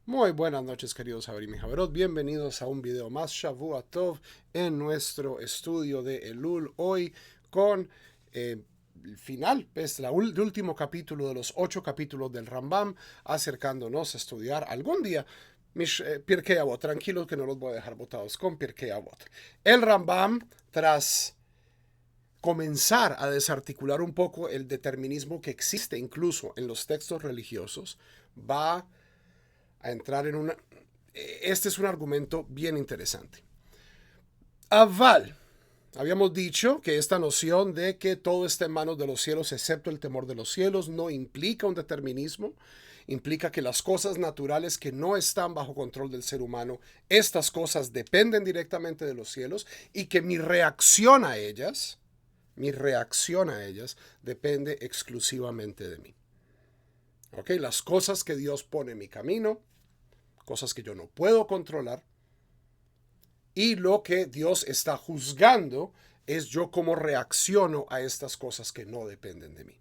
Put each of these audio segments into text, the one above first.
Muy buenas noches, queridos Javerim y Javerot. Bienvenidos a un video más, Shavua Tov, en nuestro estudio de Elul. Hoy con el final, pues, el último capítulo de los 8 capítulos del Rambam, acercándonos a estudiar algún día Pirkei Avot. Tranquilos que no los voy a dejar botados con Pirkei Avot. El Rambam, tras comenzar a desarticular un poco el determinismo que existe incluso en los textos religiosos, va a entrar en una... Este es un argumento bien interesante. Aval, habíamos dicho que esta noción de que todo está en manos de los cielos excepto el temor de los cielos no implica un determinismo, implica que las cosas naturales que no están bajo control del ser humano, estas cosas dependen directamente de los cielos y que mi reacción a ellas depende exclusivamente de mí. ¿Ok? Las cosas que Dios pone en mi camino, cosas que yo no puedo controlar, y lo que Dios está juzgando es yo cómo reacciono a estas cosas que no dependen de mí.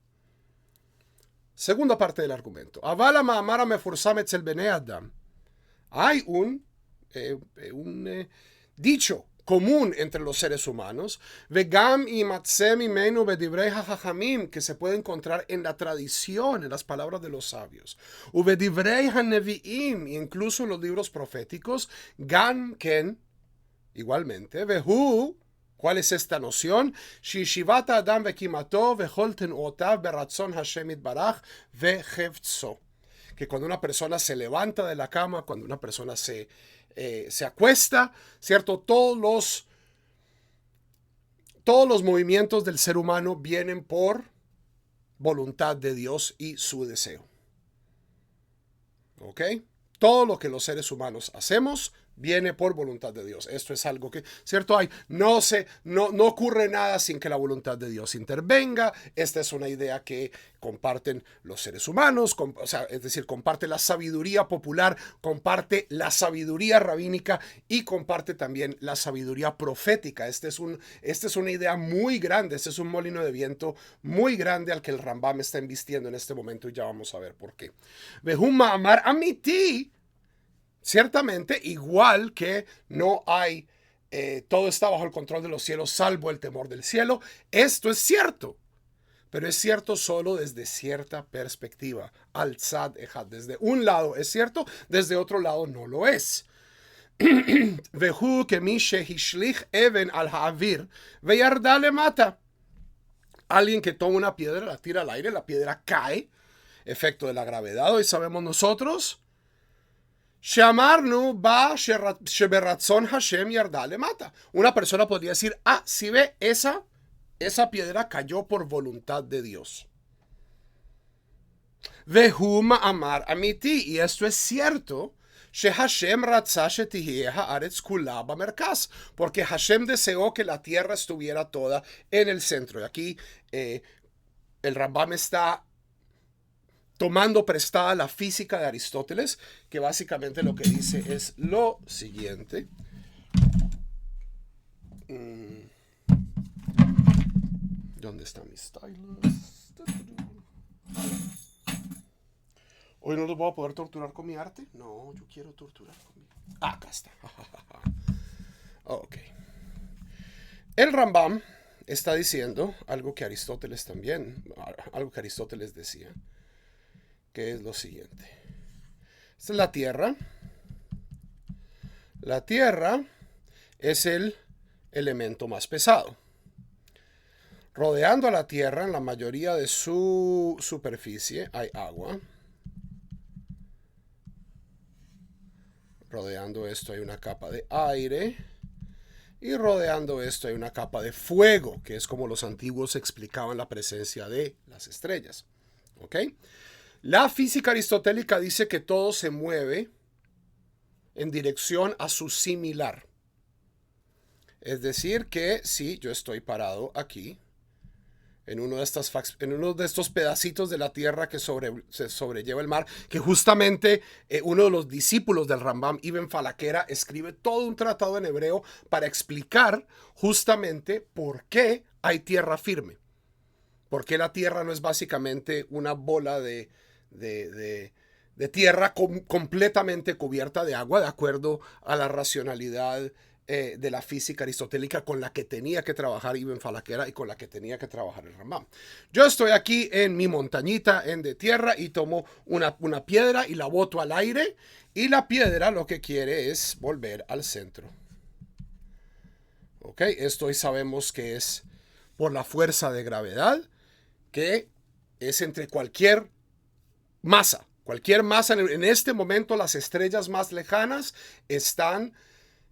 Segunda parte del argumento. Avala ma'amara mefursam etzel bnei Adam. Hay un dicho común entre los seres humanos, vegam imatzem imenu bedivrei hachachamim, que se puede encontrar en la tradición, en las palabras de los sabios, ubedivrei haneviim, incluso en los libros proféticos, gan ken, igualmente, vehu, ¿cuál es esta noción? Shishivat adam vekimato vechol tenuotav beratzon Hashem itbarach vechevtzo, que cuando una persona se levanta de la cama, cuando una persona se acuesta, ¿cierto? Todos los movimientos del ser humano vienen por voluntad de Dios y su deseo. ¿Ok? Todo lo que los seres humanos hacemos viene por voluntad de Dios. Esto es algo que, ¿cierto? No ocurre nada sin que la voluntad de Dios intervenga. Esta es una idea que comparten los seres humanos, es decir, comparte la sabiduría popular, comparte la sabiduría rabínica y comparte también la sabiduría profética. Esta es una idea muy grande, este es un molino de viento muy grande al que el Rambam está invistiendo en este momento y ya vamos a ver por qué. Vehum ma'amar amiti. Ciertamente, igual que no hay, todo está bajo el control de los cielos, salvo el temor del cielo. Esto es cierto, pero es cierto solo desde cierta perspectiva. Al tzad ejad, desde un lado es cierto, desde otro lado no lo es. Vehu kemi shehishlich even al ha'avir veyarda lemata. Alguien que toma una piedra, la tira al aire, la piedra cae, efecto de la gravedad. Hoy sabemos nosotros. Shamarnu ba sheberatzon Hashem yarda le mata. Una persona podría decir, si ve, esa piedra cayó por voluntad de Dios. Vehuma amar amiti. Y esto es cierto. Shehashem ratzah shetihye haaretz kula bamerkaz. Porque Hashem deseó que la tierra estuviera toda en el centro. Y aquí el Rambam está tomando prestada la física de Aristóteles, que básicamente lo que dice es lo siguiente. ¿Dónde está mi stylus? ¿Hoy no los voy a poder torturar con mi arte? No, yo quiero torturar con mi... acá está. Ok. El Rambam está diciendo algo que Aristóteles decía, que es lo siguiente. Esta es la Tierra. La Tierra es el elemento más pesado. Rodeando a la Tierra, en la mayoría de su superficie, hay agua. Rodeando esto hay una capa de aire. Y rodeando esto hay una capa de fuego, que es como los antiguos explicaban la presencia de las estrellas. ¿Ok? La física aristotélica dice que todo se mueve en dirección a su similar. Es decir, que si yo estoy parado aquí, en uno de estos pedacitos de la tierra que se sobrelleva el mar, que justamente uno de los discípulos del Rambam, Ibn Falakera, escribe todo un tratado en hebreo para explicar justamente por qué hay tierra firme. Por qué la tierra no es básicamente una bola de de tierra completamente cubierta de agua, de acuerdo a la racionalidad de la física aristotélica con la que tenía que trabajar Ibn Falakera y con la que tenía que trabajar el Rambam. Yo estoy aquí en mi montañita de tierra y tomo una piedra y la boto al aire, y la piedra lo que quiere es volver al centro. ¿Ok? Esto hoy sabemos que es por la fuerza de gravedad, que es entre cualquier masa. Cualquier masa, en este momento las estrellas más lejanas están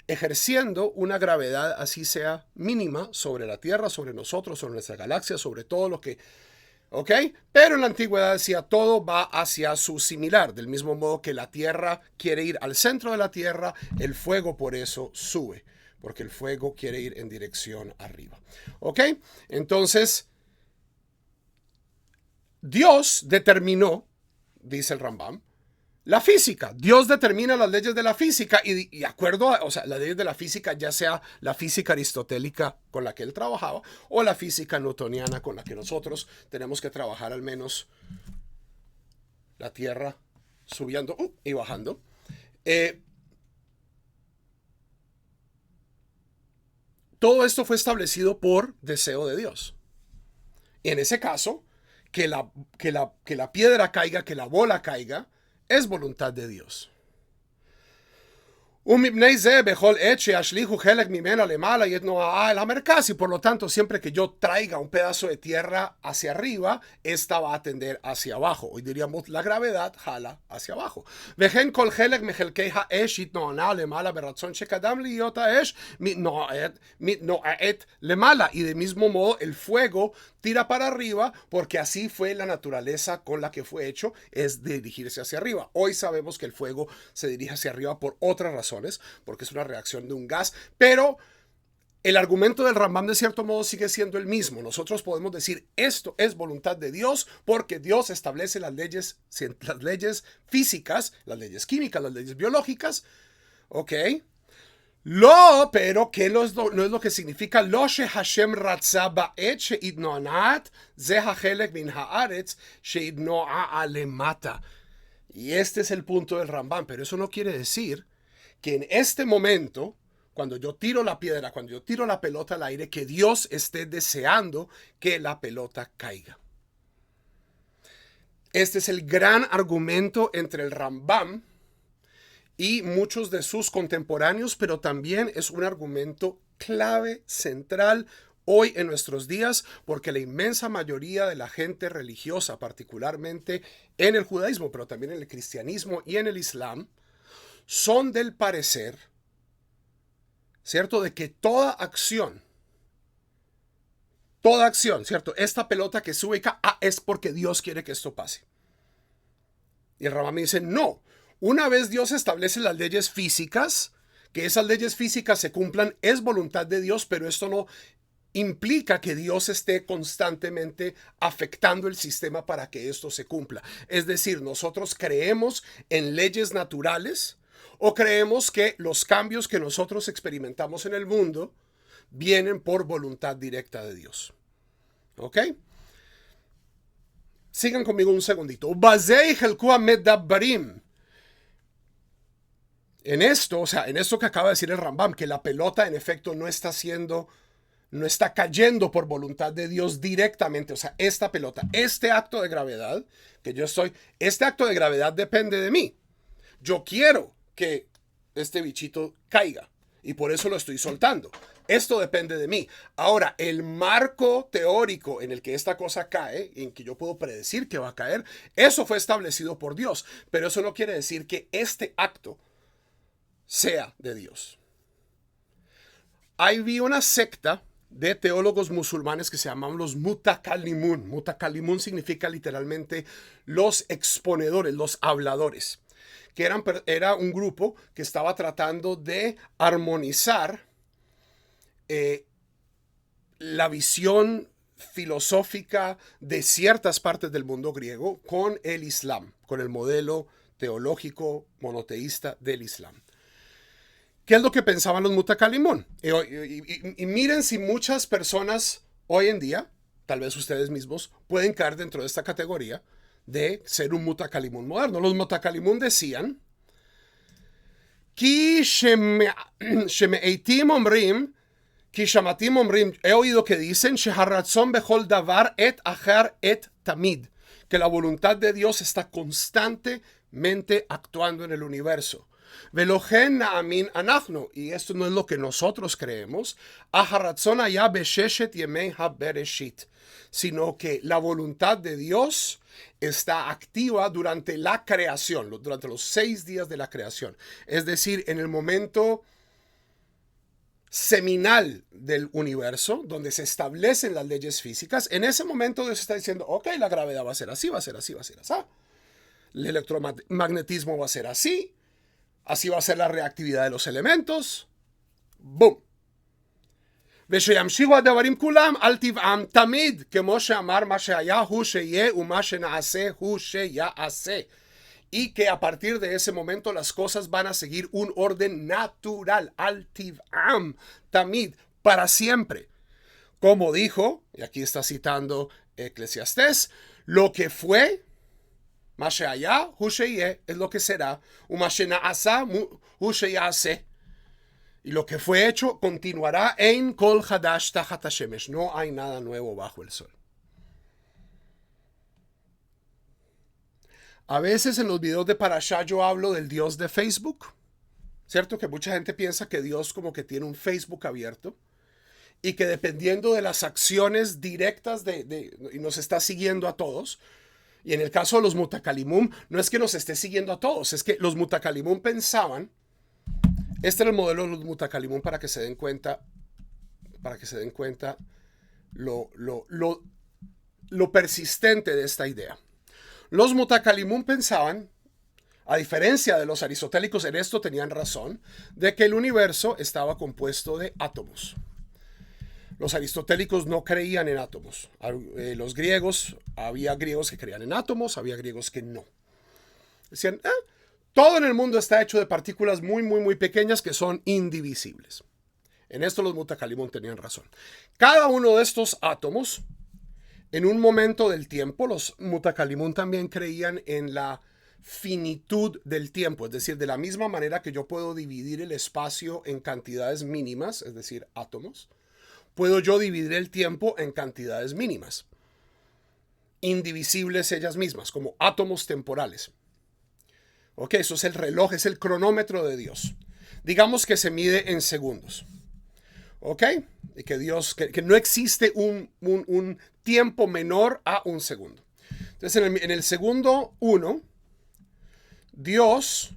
ejerciendo una gravedad, así sea mínima, sobre la Tierra, sobre nosotros, sobre nuestra galaxia, sobre todo lo que... ¿Ok? Pero en la antigüedad decía todo va hacia su similar, del mismo modo que la Tierra quiere ir al centro de la Tierra, el fuego por eso sube, porque el fuego quiere ir en dirección arriba. ¿Ok? Entonces, Dios determinó, dice el Rambam, la física. Dios determina las leyes de la física y de acuerdo a, o sea, las leyes de la física, ya sea la física aristotélica con la que él trabajaba o la física newtoniana con la que nosotros tenemos que trabajar, al menos la Tierra subiendo y bajando. Todo esto fue establecido por deseo de Dios. Y en ese caso, que la piedra caiga, que la bola caiga, es voluntad de Dios. Y por lo tanto, siempre que yo traiga un pedazo de tierra hacia arriba, esta va a tender hacia abajo. Hoy diríamos, la gravedad jala hacia abajo. Y de mismo modo, el fuego tira para arriba, porque así fue la naturaleza con la que fue hecho, es dirigirse hacia arriba. Hoy sabemos que el fuego se dirige hacia arriba por otras razones, porque es una reacción de un gas, pero el argumento del Rambam de cierto modo sigue siendo el mismo. Nosotros podemos decir esto es voluntad de Dios porque Dios establece las leyes físicas, las leyes químicas, las leyes biológicas, ¿ok? Pero que no es lo que significa lo she Hashem ratza ba'et sheidno'anat ze hachelek min haaretz sheidno'a alemata. Y este es el punto del Rambam, pero eso no quiere decir que en este momento, cuando yo tiro la piedra, cuando yo tiro la pelota al aire, que Dios esté deseando que la pelota caiga. Este es el gran argumento entre el Rambam y muchos de sus contemporáneos, pero también es un argumento clave, central, hoy en nuestros días, porque la inmensa mayoría de la gente religiosa, particularmente en el judaísmo, pero también en el cristianismo y en el islam, son del parecer, ¿cierto?, de que toda acción, ¿cierto?, esta pelota que sube y cae, es porque Dios quiere que esto pase. Y el Rambam dice, no, una vez Dios establece las leyes físicas, que esas leyes físicas se cumplan, es voluntad de Dios, pero esto no implica que Dios esté constantemente afectando el sistema para que esto se cumpla. Es decir, nosotros creemos en leyes naturales o creemos que los cambios que nosotros experimentamos en el mundo vienen por voluntad directa de Dios. ¿Ok? Sigan conmigo un segundito. En esto, o sea, en esto que acaba de decir el Rambam, que la pelota en efecto no está cayendo por voluntad de Dios directamente. O sea, esta pelota, este acto de gravedad este acto de gravedad depende de mí. Yo quiero que este bichito caiga y por eso lo estoy soltando. Esto depende de mí. Ahora, el marco teórico en el que esta cosa cae, en que yo puedo predecir que va a caer, eso fue establecido por Dios. Pero eso no quiere decir que este acto sea de Dios. Hay una secta de teólogos musulmanes que se llaman los Mutakalimun. Mutakalimun significa literalmente los exponedores, los habladores, que era un grupo que estaba tratando de armonizar la visión filosófica de ciertas partes del mundo griego con el Islam, con el modelo teológico monoteísta del Islam. ¿Qué es lo que pensaban los Mutakalimun? Y miren si muchas personas hoy en día, tal vez ustedes mismos, pueden caer dentro de esta categoría de ser un mutakalimun moderno. Los mutakalimun decían, Ki sheme'eitim omrim, ki shamatim omrim, he oído que dicen, sheharatzon bechol davar et achar et tamid, que la voluntad de Dios está constantemente actuando en el universo. Velohen naamin anachnu, y esto no es lo que nosotros creemos, aharatzon haya besheshet yemei habereshit, sino que la voluntad de Dios está activa durante la creación, durante los 6 días de la creación. Es decir, en el momento seminal del universo, donde se establecen las leyes físicas, en ese momento Dios está diciendo, ok, la gravedad va a ser así, va a ser así, va a ser así. El electromagnetismo va a ser así. Así va a ser la reactividad de los elementos. ¡Boom! ושימשיכו הדברים כולם על טבעם תמיד, כמו שאמר מה שהיה הוא שיהיה ומה שנעשה הוא שיעשה. Y que a partir de ese momento las cosas van a seguir un orden natural, al tib'am, tamid, para siempre. Como dijo, y aquí está citando Eclesiastés, lo que fue, מה שהיה הוא שיהיה, es lo que será, ומה שנעשה הוא שיעשה. Y lo que fue hecho continuará en Kol Hadash Tachat HaShemesh. No hay nada nuevo bajo el sol. A veces en los videos de Parashá yo hablo del Dios de Facebook. ¿Cierto? Que mucha gente piensa que Dios como que tiene un Facebook abierto y que dependiendo de las acciones directas y nos está siguiendo a todos. Y en el caso de los Mutakalimum, no es que nos esté siguiendo a todos, es que los Mutakalimum pensaban. Este era el modelo de los Mutakalimum para que se den cuenta lo persistente de esta idea. Los Mutakalimum pensaban, a diferencia de los aristotélicos, en esto tenían razón, de que el universo estaba compuesto de átomos. Los aristotélicos no creían en átomos. Los griegos, había griegos que creían en átomos, había griegos que no. Decían, todo en el mundo está hecho de partículas muy, muy, muy pequeñas que son indivisibles. En esto los Mutakalimum tenían razón. Cada uno de estos átomos, en un momento del tiempo, los Mutakalimum también creían en la finitud del tiempo. Es decir, de la misma manera que yo puedo dividir el espacio en cantidades mínimas, es decir, átomos, puedo yo dividir el tiempo en cantidades mínimas, indivisibles ellas mismas, como átomos temporales. Ok, eso es el reloj, es el cronómetro de Dios. Digamos que se mide en segundos. Ok, y que no existe un tiempo menor a un segundo. Entonces, en el segundo 1, Dios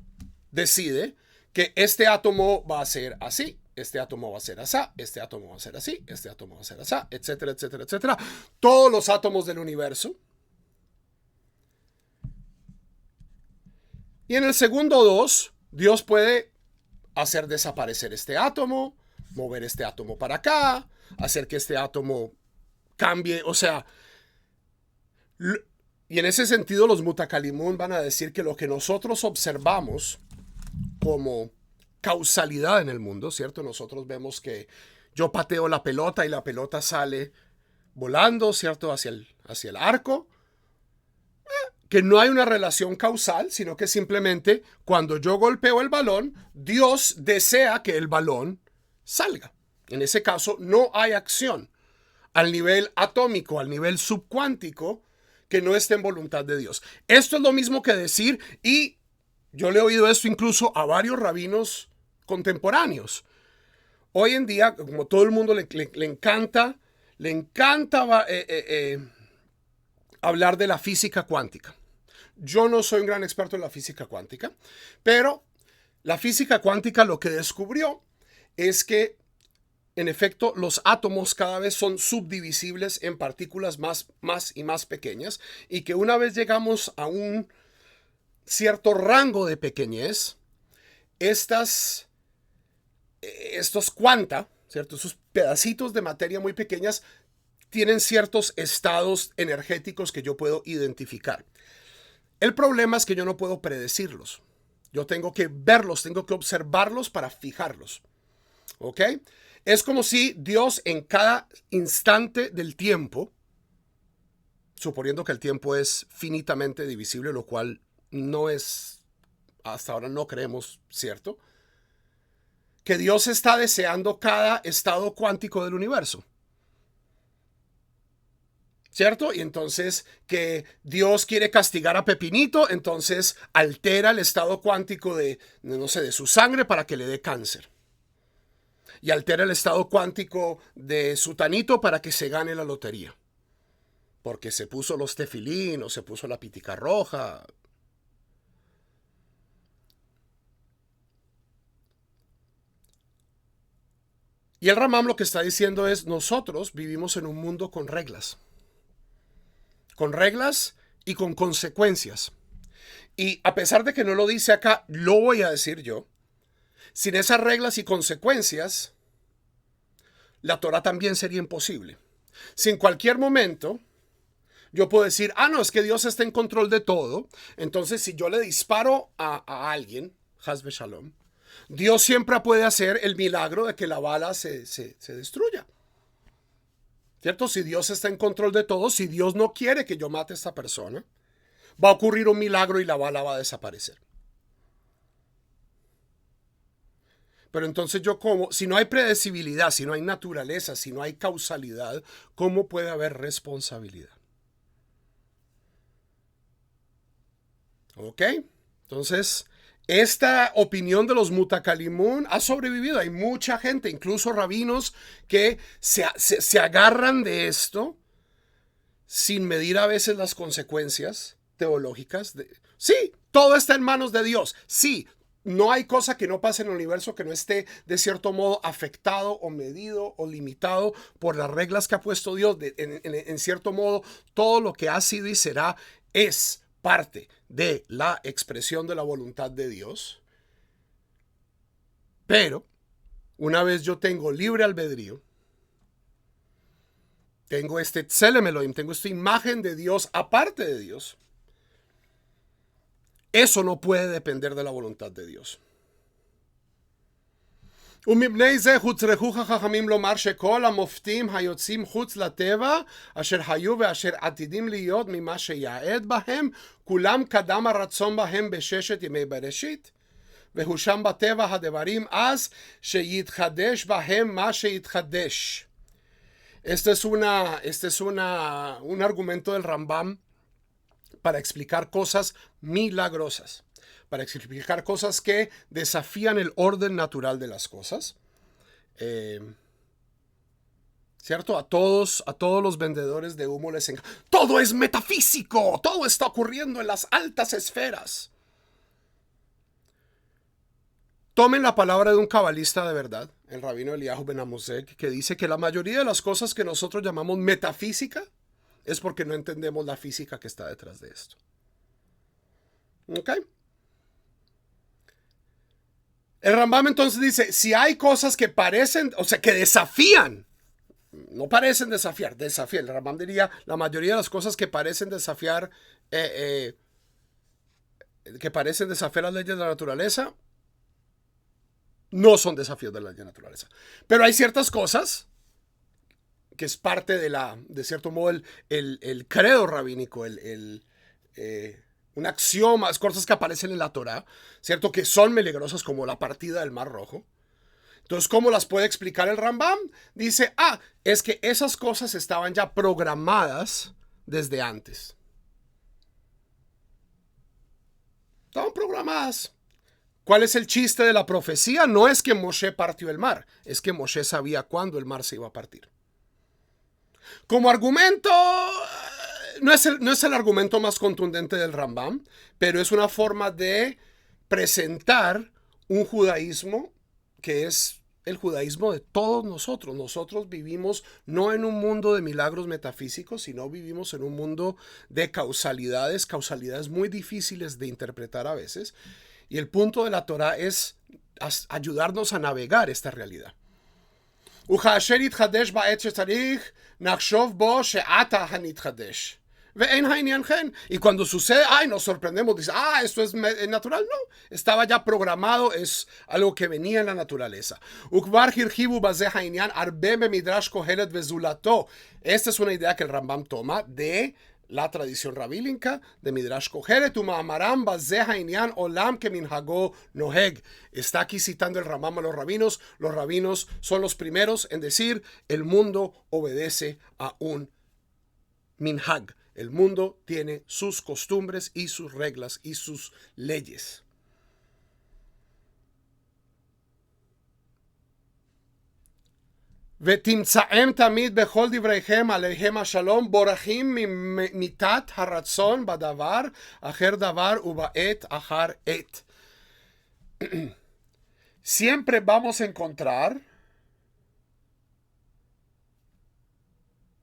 decide que este átomo va a ser así, este átomo va a ser así, este átomo va a ser así, este átomo va a ser así, etcétera, etcétera, etcétera. Todos los átomos del universo. Y en el segundo 2, Dios puede hacer desaparecer este átomo, mover este átomo para acá, hacer que este átomo cambie, o sea, y en ese sentido los Mutakalimum van a decir que lo que nosotros observamos como causalidad en el mundo, ¿cierto? Nosotros vemos que yo pateo la pelota y la pelota sale volando, ¿cierto? Hacia el arco. Que no hay una relación causal, sino que simplemente cuando yo golpeo el balón, Dios desea que el balón salga. En ese caso, no hay acción al nivel atómico, al nivel subcuántico, que no esté en voluntad de Dios. Esto es lo mismo que decir, y yo le he oído esto incluso a varios rabinos contemporáneos. Hoy en día, como todo el mundo le encanta hablar de la física cuántica. Yo no soy un gran experto en la física cuántica, pero la física cuántica lo que descubrió es que, en efecto, los átomos cada vez son subdivisibles en partículas más y más pequeñas, y que una vez llegamos a un cierto rango de pequeñez, estos cuanta, ¿cierto? Esos pedacitos de materia muy pequeñas tienen ciertos estados energéticos que yo puedo identificar. El problema es que yo no puedo predecirlos. Yo tengo que verlos, tengo que observarlos para fijarlos. ¿Ok? Es como si Dios en cada instante del tiempo suponiendo que el tiempo es finitamente divisible, lo cual no es, hasta ahora no creemos cierto, que Dios está deseando cada estado cuántico del universo. ¿Cierto? Y entonces que Dios quiere castigar a Pepinito, entonces altera el estado cuántico no sé, de su sangre para que le dé cáncer. Y altera el estado cuántico de Sutanito para que se gane la lotería. Porque se puso los tefilín o se puso la pitica roja. Y el Ramam lo que está diciendo es, nosotros vivimos en un mundo con reglas. Con reglas y con consecuencias. Y a pesar de que no lo dice acá, lo voy a decir yo. Sin esas reglas y consecuencias, la Torah también sería imposible. Si en cualquier momento yo puedo decir, no, es que Dios está en control de todo, entonces si yo le disparo a alguien, Hasbe Shalom, Dios siempre puede hacer el milagro de que la bala se destruya. ¿Cierto? Si Dios está en control de todo, si Dios no quiere que yo mate a esta persona, va a ocurrir un milagro y la bala va a desaparecer. Pero entonces si no hay predecibilidad, si no hay naturaleza, si no hay causalidad, ¿cómo puede haber responsabilidad? ¿Ok? Entonces, esta opinión de los Mutakalimun ha sobrevivido. Hay mucha gente, incluso rabinos, que se agarran de esto sin medir a veces las consecuencias teológicas. Sí, todo está en manos de Dios. Sí, no hay cosa que no pase en el universo que no esté de cierto modo afectado o medido o limitado por las reglas que ha puesto Dios. En cierto modo, todo lo que ha sido y será es parte de la expresión de la voluntad de Dios. Pero una vez yo tengo libre albedrío, tengo este Tselem Elohim, tengo esta imagen de Dios aparte de Dios, eso no puede depender de la voluntad de Dios. ומבני זה הוצרכו חכמים לומר שכל המופתים היוצאים חוץ לטבע אשר היו ואשר עתידים להיות ממה שיעד בהם כולם קדם הרצון בהם בששת ימי בראשית והושם בטבע הדברים אז שיתחדש בהם מה שיתחדש. Este es un argumento del Rambam para explicar cosas milagrosas, para explicar cosas que desafían el orden natural de las cosas. ¿Cierto? A todos los vendedores de humo les encanta. Todo es metafísico, todo está ocurriendo en las altas esferas. Tomen la palabra de un cabalista de verdad, el rabino Eliyahu Ben Amosek, que dice que la mayoría de las cosas que nosotros llamamos metafísica es porque no entendemos la física que está detrás de esto. ¿Ok? El Rambam entonces dice, si hay cosas que parecen, o sea, que desafían, no parecen desafiar, desafían. El Rambam diría, la mayoría de las cosas que parecen desafiar, las leyes de la naturaleza, no son desafíos de la ley de la naturaleza. Pero hay ciertas cosas que es parte de cierto modo, el credo rabínico, un axioma, cosas que aparecen en la Torah, ¿cierto? Que son peligrosas como la partida del Mar Rojo. Entonces, ¿cómo las puede explicar el Rambam? Dice, es que esas cosas estaban ya programadas desde antes. Estaban programadas. ¿Cuál es el chiste de la profecía? No es que Moshe partió el mar, es que Moshe sabía cuándo el mar se iba a partir. Como argumento, no es el argumento más contundente del Rambam, pero es una forma de presentar un judaísmo que es el judaísmo de todos nosotros. Nosotros vivimos no en un mundo de milagros metafísicos, sino vivimos en un mundo de causalidades muy difíciles de interpretar a veces. Y el punto de la Torah es ayudarnos a navegar esta realidad. וכאשר יתחדש בעת שצריך, נחשוב בו שעתה הנתחדש. ואין העניין כן. Y cuando sucede, nos sorprendemos, dice, esto es natural. No, estaba ya programado, es algo que venía en la naturaleza. וכבר הרחיבו בזה העניין הרבה במדרש קהלת וזולתו. Esta es una idea que el Rambam toma de la tradición rabínica de Midrash Kojeret, Uma'amaram Bazeh Ha'inyan Olam Keminhago Noheg. Está aquí citando el Rambam a los rabinos son los primeros en decir, el mundo obedece a un minhag. El mundo tiene sus costumbres y sus reglas y sus leyes. ותמצאם תמיד בכל דבריכם עליהם השלום בורחים ממיתת הרצון בדבר אחר דבר ובעת אחר עת. Siempre vamos a encontrar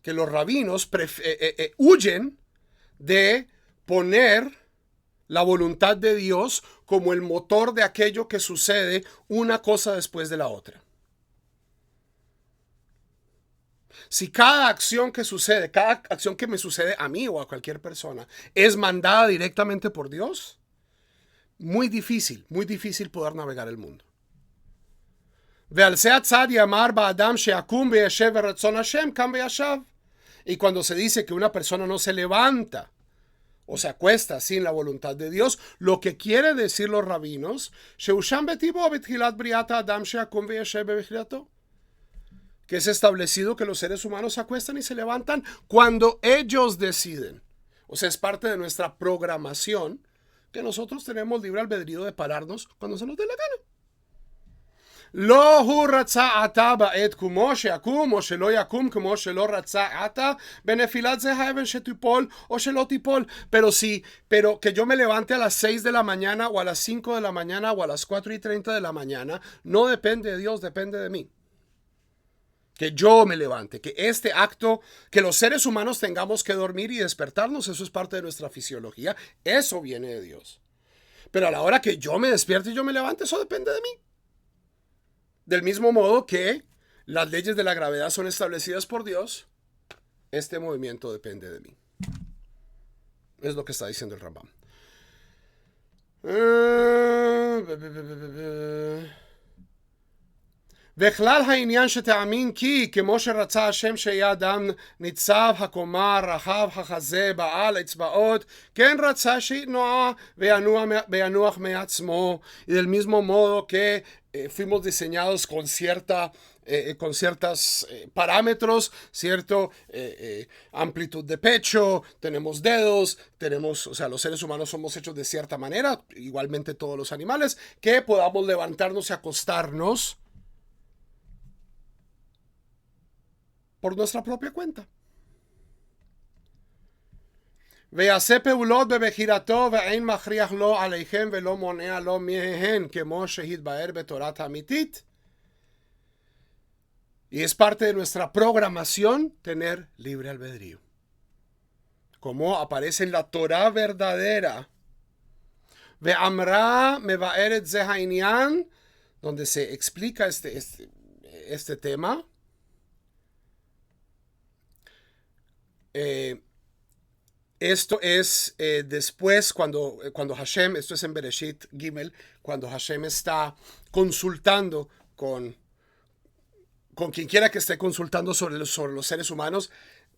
que los rabinos huyen de poner la voluntad de Dios como el motor de aquello que sucede una cosa después de la otra. Si cada acción que sucede, cada acción que me sucede a mí o a cualquier persona es mandada directamente por Dios, muy difícil poder navegar el mundo. Y cuando se dice que una persona no se levanta o se acuesta sin la voluntad de Dios, lo que quiere decir los rabinos, que es establecido que los seres humanos se acuestan y se levantan cuando ellos deciden. O sea, es parte de nuestra programación que nosotros tenemos libre albedrío de pararnos cuando se nos dé la gana. לא הוא רצה עתה בעת כמו שיקום או שלא יקום כמו שלא רצה עתה בנפילת זה האבן שתיפול או שלא תיפול. Pero que yo me levante a las 6 de la mañana o a las 5 de la mañana o a las 4:30 de la mañana no depende de Dios, depende de mí. Que yo me levante, que este acto, que los seres humanos tengamos que dormir y despertarnos, eso es parte de nuestra fisiología, eso viene de Dios. Pero a la hora que yo me despierte y yo me levante, eso depende de mí. Del mismo modo que las leyes de la gravedad son establecidas por Dios, este movimiento depende de mí. Es lo que está diciendo el Rambam. וכלל העניין שתאמין כי כמו שרצה השם שיהיה אדם ניצב הקומה רחב החזה בעל אצבעות כן רצה שיתנועה וינוח מעצמו. Y del mismo modo que fuimos diseñados con ciertos parámetros, cierta amplitud de pecho, tenemos dedos, o sea, los seres humanos somos hechos de cierta manera, igualmente todos los animales, que podamos levantarnos y acostarnos por nuestra propia cuenta. ויעשה פעולות בבחירתו ואין מכריח לו עליכם ולא מונע לו מהן כמו שהתבאר בתורת האמיתית. Y es parte de nuestra programación tener libre albedrío. Como aparece en la Torah verdadera. ואמרה מבארת זה העניין, donde se explica este tema. Esto es después cuando Hashem, esto es en Bereshit Gimel, cuando Hashem está consultando con quien quiera que esté consultando sobre los seres humanos,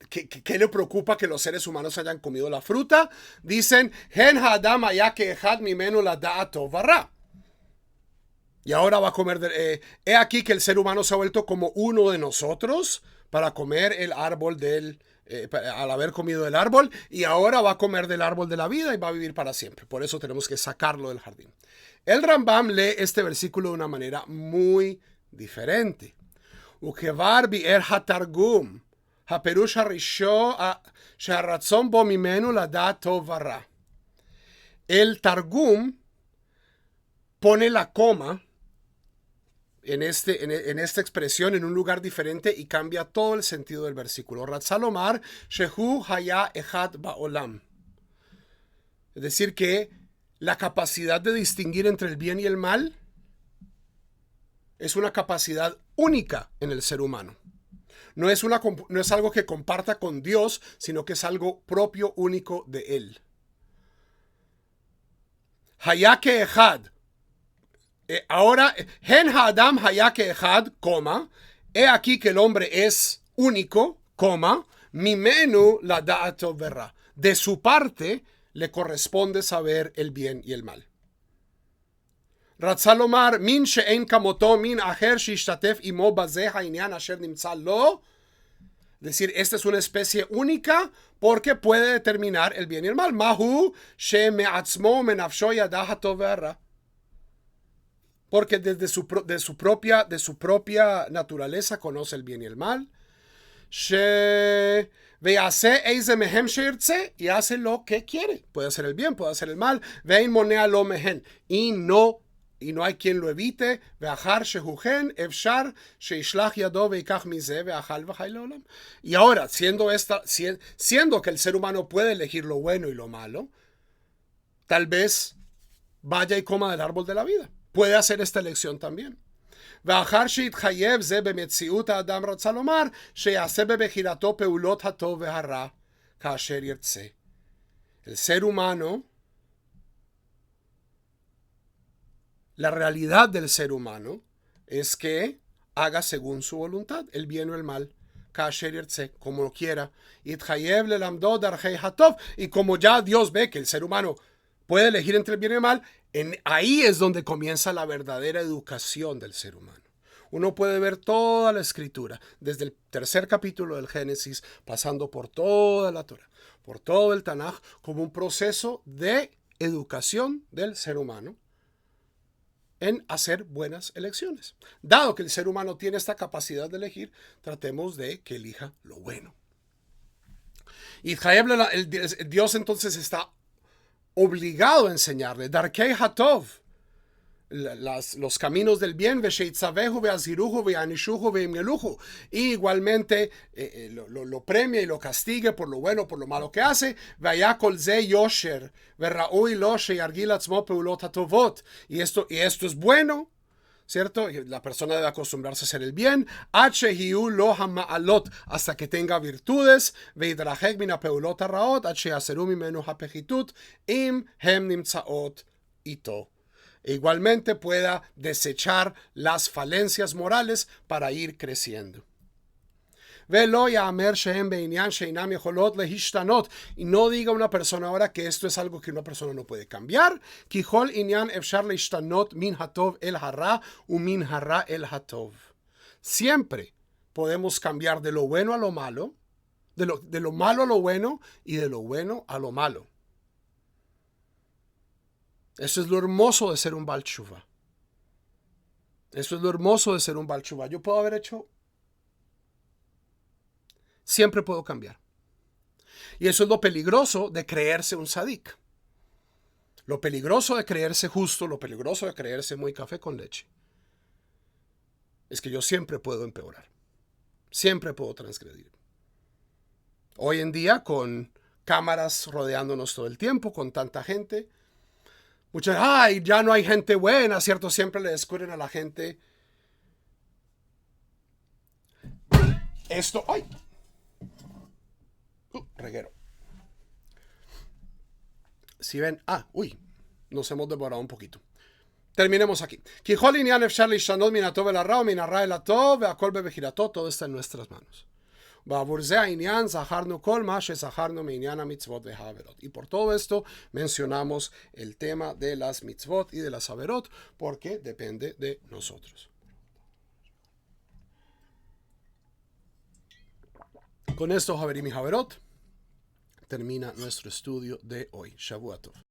¿qué le preocupa que los seres humanos hayan comido la fruta? Dicen, Hen ha'adam haya ke'echad mimenu lada'at tov v'ra. Y ahora va a comer, he aquí que el ser humano se ha vuelto como uno de nosotros para comer el árbol al haber comido el árbol, y ahora va a comer del árbol de la vida y va a vivir para siempre. Por eso tenemos que sacarlo del jardín. El Rambam lee este versículo de una manera muy diferente. וכבר ביאר התרגום, הפירוש הראשון שהרצון בו ממנו לדעת טוב ורע. El Targum pone la coma en esta expresión en un lugar diferente y cambia todo el sentido del versículo. Ratzalomar shehu haya echad ba'olam. Es decir, que la capacidad de distinguir entre el bien y el mal es una capacidad única en el ser humano. No es algo que comparta con Dios, sino que es algo propio, único de Él. Haya que echad. Ahora, Hen ha'adam haya que echad, coma, he aquí que el hombre es único, coma, mimenu la da'at tov v'ra. de su parte le corresponde saber el bien y el mal. רצה לומר, מין שאין כמותו, מין אחר שישתתף עמו בזה העניין אשר נמצא לו. Es decir, esta es una especie única porque puede determinar el bien y el mal. Mahu sheme'atzmo menafsho yada hatov ve'ara. Porque desde de su propia naturaleza conoce el bien y el mal. Ve'ase eize mehem sheirtze, y hace lo que quiere. Puede hacer el bien, puede hacer el mal. Ve'in monea lo mehen, y no hay quien lo evite. Y ahora, siendo que el ser humano puede elegir lo bueno y lo malo, tal vez vaya y coma del árbol de la vida. Puede hacer esta elección también. ואחר שהתחייב זה במציאות האדם רצה לומר שיעשה בבחירתו פעולות הטוב והרע כאשר ירצה. El ser humano, la realidad del ser humano es que haga según su voluntad, el bien o el mal, כאשר ירצה, como lo quiera. יתחייב ללמדו דרכי הטוב, y como ya Dios ve que el ser humano puede elegir entre el bien y el mal, ahí es donde comienza la verdadera educación del ser humano. Uno puede ver toda la escritura, desde el tercer capítulo del Génesis, pasando por toda la Torah, por todo el Tanaj, como un proceso de educación del ser humano en hacer buenas elecciones. Dado que el ser humano tiene esta capacidad de elegir, tratemos de que elija lo bueno. Y Dios entonces está obligado a enseñarle Darkei Hatov, los caminos del bien, y igualmente lo premia y lo castigue por lo bueno, por lo malo que hace. Y esto es bueno, ¿cierto? La persona debe acostumbrarse a hacer el bien hasta que tenga virtudes, e igualmente pueda desechar las falencias morales para ir creciendo. Y no diga una persona ahora que esto es algo que una persona no puede cambiar. Siempre podemos cambiar de lo bueno a lo malo, de lo malo a lo bueno y de lo bueno a lo malo. Eso es lo hermoso de ser un Baal Tshuva. Eso es lo hermoso de ser un Baal Tshuva. Yo puedo haber hecho... Siempre puedo cambiar. Y eso es lo peligroso de creerse un sadik. Lo peligroso de creerse justo, lo peligroso de creerse muy café con leche, es que yo siempre puedo empeorar. Siempre puedo transgredir. Hoy en día, con cámaras rodeándonos todo el tiempo, con tanta gente... Muchos, ya no hay gente buena, ¿cierto? Siempre le descubren a la gente esto. ¡Ay! Reguero. Si ven, nos hemos demorado un poquito. Terminemos aquí. Todo está en nuestras manos. Y por todo esto mencionamos el tema de las mitzvot y de las averot, porque depende de nosotros. Con esto, Javerim y Javerot, termina nuestro estudio de hoy. Shavua Tov.